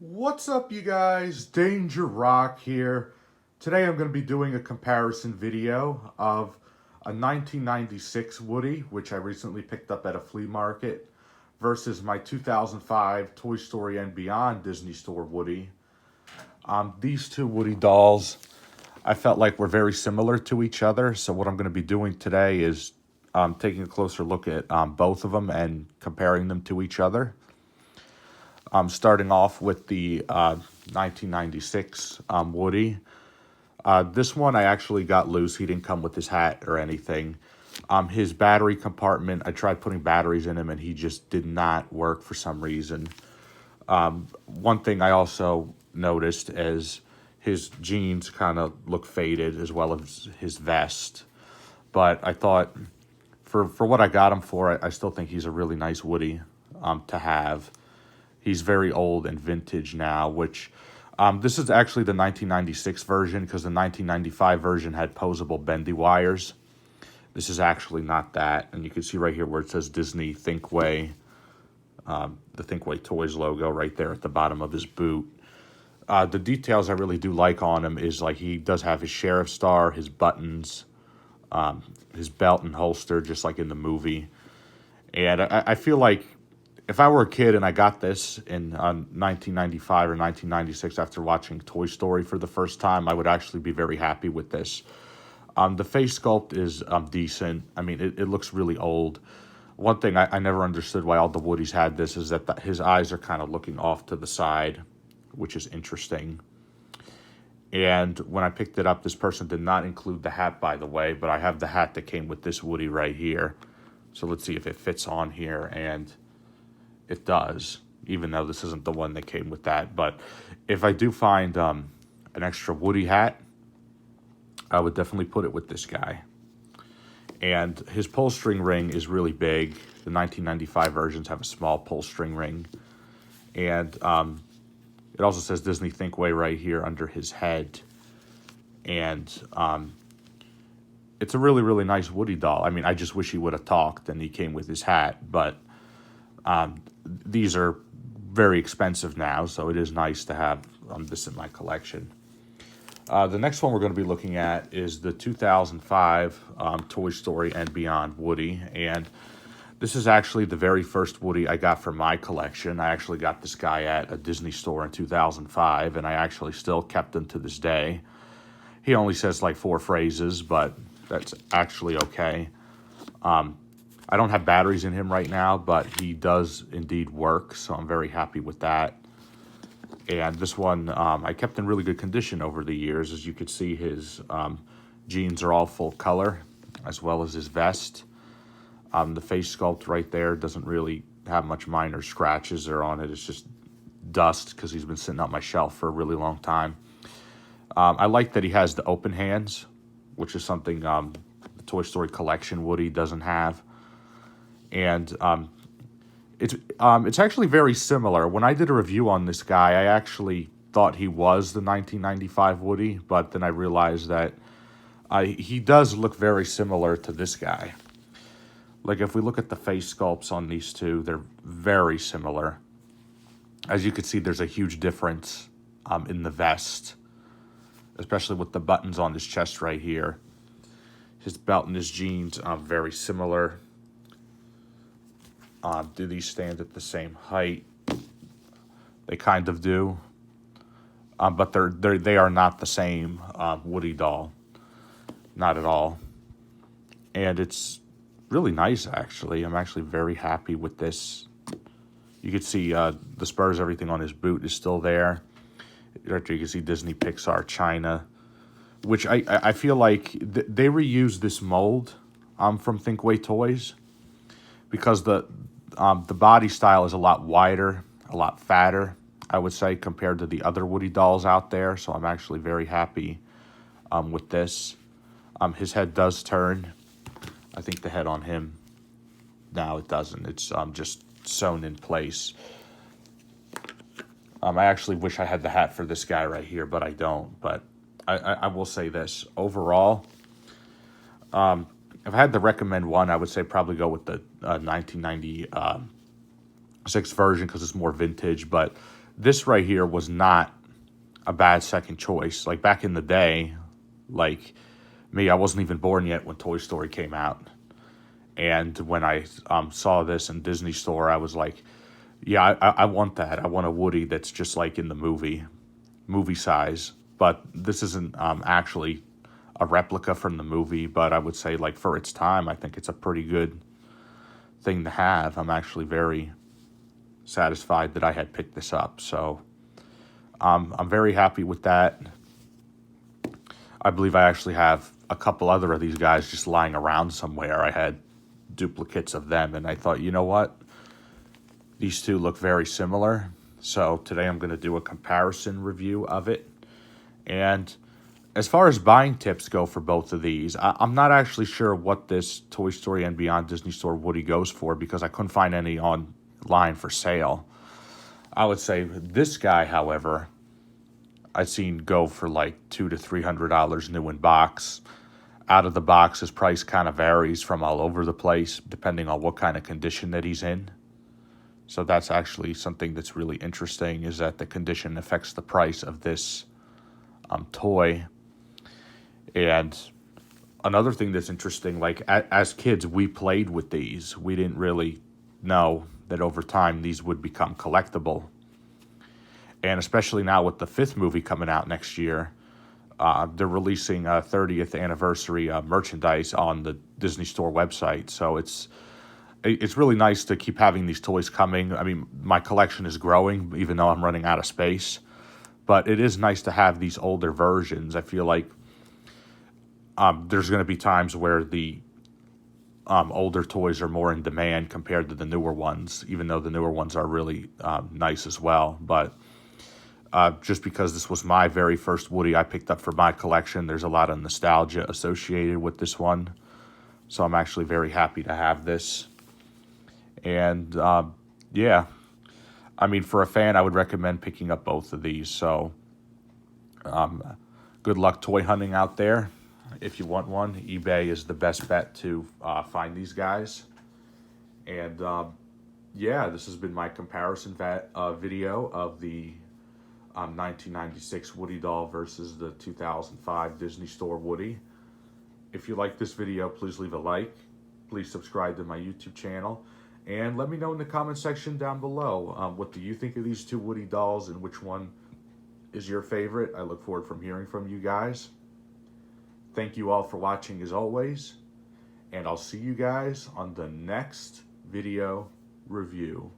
What's up, you guys? Danger Rock here. Today I'm going to be doing a comparison video of a 1996 Woody, which I recently picked up at a flea market, versus my 2005 Toy Story and Beyond Disney Store Woody. These two Woody dolls I felt like were very similar to each other, so what I'm going to be doing today is taking a closer look at both of them and comparing them to each other. Starting off with the 1996 Woody. This one I actually got loose. He didn't come with his hat or anything. His battery compartment, I tried putting batteries in him and he just did not work for some reason. One thing I also noticed is his jeans kind of look faded as well as his vest. But I thought for what I got him for, I still think he's a really nice Woody to have. He's very old and vintage now, which this is actually the 1996 version because the 1995 version had posable bendy wires. This is actually not that. And you can see right here where it says Disney Thinkway, the Thinkway Toys logo right there at the bottom of his boot. The details I really do like on him is like he does have his sheriff star, his buttons, his belt and holster, just like in the movie. And I feel like if I were a kid and I got this in 1995 or 1996 after watching Toy Story for the first time, I would actually be very happy with this. The face sculpt is decent. I mean, it looks really old. One thing I never understood why all the Woodies had this is that his eyes are kind of looking off to the side, which is interesting. And when I picked it up, this person did not include the hat, by the way, but I have the hat that came with this Woody right here. So let's see if it fits on here, and it does, even though this isn't the one that came with that. But if I do find an extra Woody hat, I would definitely put it with this guy. And his pull string ring is really big. The 1995 versions have a small pull string ring. And it also says Disney Thinkway right here under his head. And it's a really, really nice Woody doll. I mean, I just wish he would have talked and he came with his hat. But these are very expensive now, so it is nice to have this in my collection. The next one we're going to be looking at is the 2005 Toy Story and Beyond Woody, and this is actually the very first Woody I got for my collection. I actually got this guy at a Disney store in 2005, and I actually still kept him to this day. He only says like 4 phrases, but that's actually okay. I don't have batteries in him right now, but he does indeed work, so I'm very happy with that. And this one I kept in really good condition over the years. As you can see, his jeans are all full color, as well as his vest. The face sculpt right there doesn't really have much minor scratches or on it. It's just dust because he's been sitting on my shelf for a really long time. I like that he has the open hands, which is something the Toy Story collection Woody doesn't have. And it's actually very similar. When I did a review on this guy, I actually thought he was the 1995 Woody, but then I realized that he does look very similar to this guy. Like if we look at the face sculpts on these two, they're very similar. As you can see, there's a huge difference in the vest, especially with the buttons on his chest right here. His belt and his jeans are very similar. Do these stand at the same height? They kind of do, but they are not the same Woody doll, not at all. And it's really nice, actually. I'm actually very happy with this. You can see the spurs, everything on his boot is still there. Right there, you can see Disney Pixar China, which I feel like they reused this mold from Thinkway Toys because the body style is a lot wider, a lot fatter, I would say, compared to the other Woody dolls out there. So I'm actually very happy with this. His head does turn. I think the head on him, no, it doesn't. It's just sewn in place. I actually wish I had the hat for this guy right here, but I don't. But I will say this. Overall, if I had to recommend one, I would say probably go with the 1996 version because it's more vintage. But this right here was not a bad second choice. Like back in the day, like me, I wasn't even born yet when Toy Story came out. And when I saw this in Disney Store, I was like, yeah, I want that. I want a Woody that's just like in the movie size. But this isn't actually a replica from the movie, but I would say like for its time, I think it's a pretty good thing to have. I'm actually very satisfied that I had picked this up. So I'm very happy with that. I believe I actually have a couple other of these guys just lying around somewhere. I had duplicates of them, and I thought, you know what? These two look very similar. So today I'm going to do a comparison review of it. And as far as buying tips go for both of these, I'm not actually sure what this Toy Story and Beyond Disney Store Woody goes for because I couldn't find any online for sale. I would say this guy, however, I've seen go for like $200 to $300 new in box. Out of the box, his price kind of varies from all over the place depending on what kind of condition that he's in. So that's actually something that's really interesting, is that the condition affects the price of this toy. And another thing that's interesting, like as kids, we played with these. We didn't really know that over time these would become collectible. And especially now with the fifth movie coming out next year, they're releasing a 30th anniversary merchandise on the Disney Store website. So it's really nice to keep having these toys coming. I mean, my collection is growing, even though I'm running out of space. But it is nice to have these older versions. I feel like there's going to be times where the older toys are more in demand compared to the newer ones, even though the newer ones are really nice as well. But just because this was my very first Woody I picked up for my collection, there's a lot of nostalgia associated with this one. So I'm actually very happy to have this. And yeah, I mean, for a fan, I would recommend picking up both of these. So good luck toy hunting out there. If you want one, eBay is the best bet to find these guys. And yeah, this has been my comparison video of the 1996 Woody doll versus the 2005 Disney Store Woody. If you like this video, please leave a like. Please subscribe to my YouTube channel. And let me know in the comment section down below, what do you think of these two Woody dolls and which one is your favorite? I look forward from hearing from you guys. Thank you all for watching as always. And I'll see you guys on the next video review.